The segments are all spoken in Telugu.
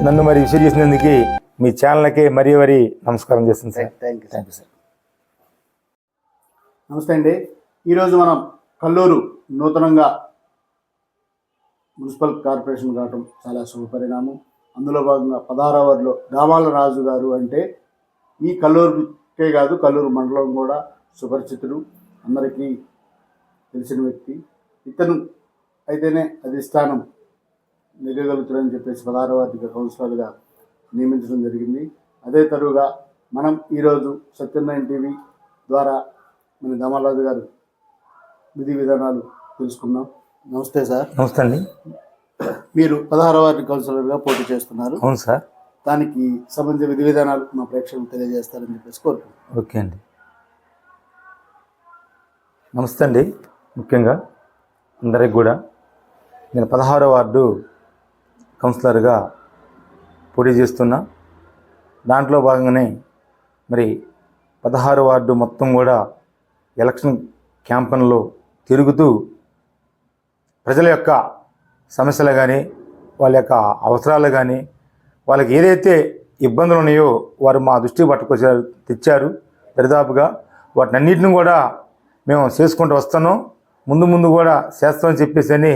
నన్ను మరి విషయం చేసినందుకు మీ ఛానల్కి మరీ నమస్కారం చేస్తుంది సార్. Thank you sir. నమస్తే అండి. ఈరోజు మనం కల్లూరు నూతనంగా మున్సిపల్ కార్పొరేషన్ కావటం చాలా శుభపరిణామం. అందులో భాగంగా 16వ వార్డులో దామాల రాజు గారు అంటే ఈ కల్లూరుకే కాదు, కల్లూరు మండలం కూడా సుపరిచితుడు, అందరికీ తెలిసిన వ్యక్తి. ఇతను అయితేనే అధిష్టానం నెగ్గగలుగుతారని చెప్పేసి 16వ వార్డుగా కౌన్సిలర్గా నియమించడం జరిగింది. అదే తరువుగా మనం ఈరోజు సత్యనారాయణ టీవీ ద్వారా మన దామరాజు గారు విధి విధానాలు తెలుసుకుందాం. నమస్తే సార్. నమస్తే అండి. మీరు 16వ వార్డు కౌన్సిలర్గా పోటీ చేస్తున్నారు. అవును సార్. దానికి సంబంధించిన విధి విధానాలు మా ప్రేక్షకులు తెలియజేస్తారని చెప్పేసి కోరుకుంటున్నాను. ఓకే అండి. నమస్తే అండి. ముఖ్యంగా అందరికి కూడా నేను 16వ వార్డు కౌన్సిలర్గా పోటీ చేస్తున్నా. దాంట్లో భాగంగానే మరి 16వ వార్డు మొత్తం కూడా ఎలక్షన్ క్యాంపెయిన్లో తిరుగుతూ ప్రజల యొక్క సమస్యలు కానీ, వాళ్ళ యొక్క అవసరాలు కానీ, వాళ్ళకి ఏదైతే ఇబ్బందులు ఉన్నాయో వారు మా దృష్టికి పట్టుకొచ్చారు, తెచ్చారు. దరిదాపుగా వాటినన్నింటిని కూడా మేము చేసుకుంటూ వస్తున్నాం. ముందు కూడా చేస్తామని చెప్పేసి అని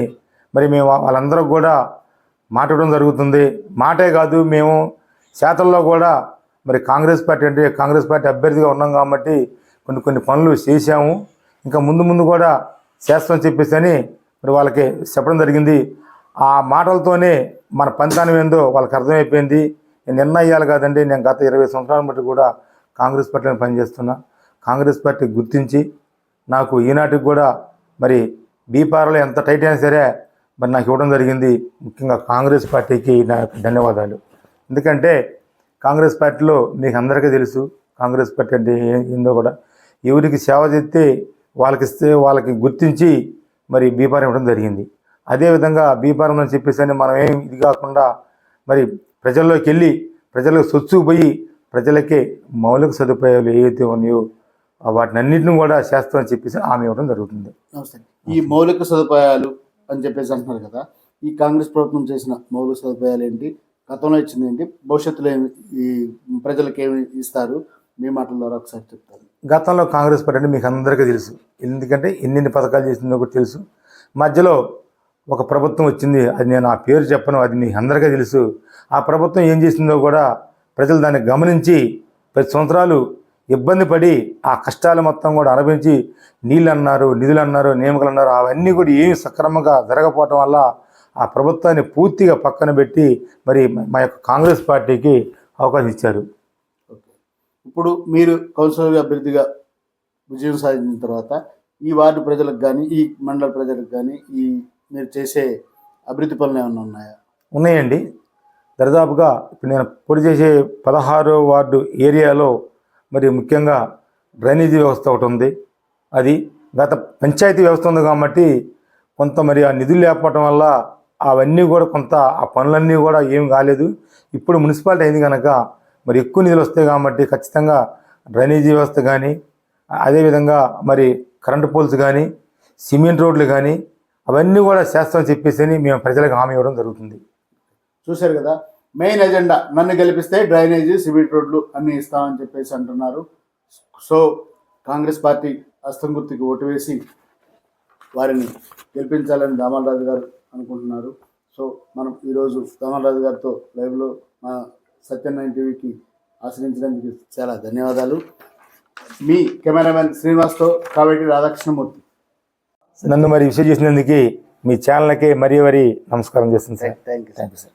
మరి మేము వాళ్ళందరూ కూడా మాట్లాడడం జరుగుతుంది. మాటే కాదు, మేము శాతంలో కూడా మరి కాంగ్రెస్ పార్టీ అభ్యర్థిగా ఉన్నాం కాబట్టి కొన్ని పనులు చేశాము. ఇంకా ముందు కూడా చేస్తామని చెప్పేసి అని మరి వాళ్ళకి చెప్పడం జరిగింది. ఆ మాటలతోనే మన పంతానం ఏందో వాళ్ళకి అర్థమైపోయింది. నిర్ణయాలు కాదండి, నేను గత 20 సంవత్సరాల బట్టి కూడా కాంగ్రెస్ పార్టీని పనిచేస్తున్నా. కాంగ్రెస్ పార్టీ గుర్తించి నాకు ఈనాటికి కూడా మరి బీపార్లో ఎంత టైట్ అయినా సరే మరి నాకు ఇవ్వడం జరిగింది. ముఖ్యంగా కాంగ్రెస్ పార్టీకి నా ధన్యవాదాలు. ఎందుకంటే కాంగ్రెస్ పార్టీలో మీకు అందరికీ తెలుసు, కాంగ్రెస్ పార్టీ అంటే ఏందో కూడా. ఎవరికి సేవ చేస్తే వాళ్ళకి గుర్తించి మరి బీపారం ఇవ్వడం జరిగింది. అదేవిధంగా బీపారం అని చెప్పేసి అని మనం ఏం ఇది కాకుండా మరి ప్రజల్లోకి వెళ్ళి ప్రజలకు సొచ్చుకుపోయి ప్రజలకే మౌలిక సదుపాయాలు ఏవైతే ఉన్నాయో వాటినన్నింటిని కూడా చేస్తామని చెప్పేసి హామీ ఇవ్వడం జరుగుతుంది. నమస్తే. ఈ మౌలిక సదుపాయాలు అని చెప్పేసి అంటున్నారు కదా, ఈ కాంగ్రెస్ ప్రభుత్వం చేసిన మౌలిక సదుపాయాలు ఏంటి, గతంలో ఇచ్చింది ఏంటి, భవిష్యత్తులో ఈ ప్రజలకు ఏమి ఇస్తారు, మీ మాటల ద్వారా ఒకసారి చెప్తారు. గతంలో కాంగ్రెస్ పార్టీ అంటే మీకు అందరికీ తెలుసు, ఎందుకంటే ఎన్ని పథకాలు చేసిందో కూడా తెలుసు. మధ్యలో ఒక ప్రభుత్వం వచ్చింది, అది నేను ఆ పేరు చెప్పను, అది మీకు అందరికీ తెలుసు. ఆ ప్రభుత్వం ఏం చేసిందో కూడా ప్రజలు దాన్ని గమనించి 10 సంవత్సరాలు ఇబ్బంది పడి ఆ కష్టాలు మొత్తం కూడా అనుభవించి నీళ్ళు అన్నారు, నిధులు అన్నారు, నియామకాలు అన్నారు, అవన్నీ కూడా ఏమి సక్రమంగా జరగకపోవటం వల్ల ఆ ప్రభుత్వాన్ని పూర్తిగా పక్కన పెట్టి మరి మా యొక్క కాంగ్రెస్ పార్టీకి అవకాశం ఇచ్చారు. ఇప్పుడు మీరు కౌన్సిలర్ అభ్యర్థిగా విజయం సాధించిన తర్వాత ఈ వార్డు ప్రజలకు కానీ, ఈ మండల ప్రజలకు కానీ ఈ మీరు చేసే అభివృద్ధి పనులు ఏమైనా ఉన్నాయా? ఉన్నాయండి. దరిదాపుగా ఇప్పుడు నేను పోటీ చేసే 16వ వార్డు ఏరియాలో మరి ముఖ్యంగా డ్రైనేజీ వ్యవస్థ ఒకటి ఉంది. అది గత పంచాయతీ వ్యవస్థ ఉంది కాబట్టి కొంత మరి ఆ నిధులు లేకపోవటం వల్ల అవన్నీ కూడా కొంత ఆ పనులన్నీ కూడా ఏం కాలేదు. ఇప్పుడు మున్సిపాలిటీ అయింది కనుక మరి ఎక్కువ నిధులు వస్తాయి కాబట్టి ఖచ్చితంగా డ్రైనేజీ వ్యవస్థ కానీ, అదేవిధంగా మరి కరెంటు పోల్స్ కానీ, సిమెంట్ రోడ్లు కానీ అవన్నీ కూడా చేస్తామని చెప్పేసి మేము ప్రజలకు హామీ ఇవ్వడం జరుగుతుంది. చూశారు కదా, మెయిన్ ఎజెండా నన్ను గెలిపిస్తే డ్రైనేజీ, సిమెంట్ రోడ్లు అన్నీ ఇస్తామని చెప్పేసి అంటున్నారు. సో కాంగ్రెస్ పార్టీ హస్తం గుర్తుకి ఓటు వేసి వారిని గెలిపించాలని దామరాజు గారు అనుకుంటున్నారు. సో మనం ఈరోజు దామరాజు గారితో లైవ్లో మా సత్యనారాయణ టీవీకి ఆశ్రయించడానికి చాలా ధన్యవాదాలు. మీ కెమెరామెన్ శ్రీనివాస్తో కావేటి రాధాకృష్ణమూర్తి. నన్ను మరి విషయం చేసినందుకు మీ ఛానల్కి మరీ నమస్కారం చేస్తుంది సార్. Thank you sir.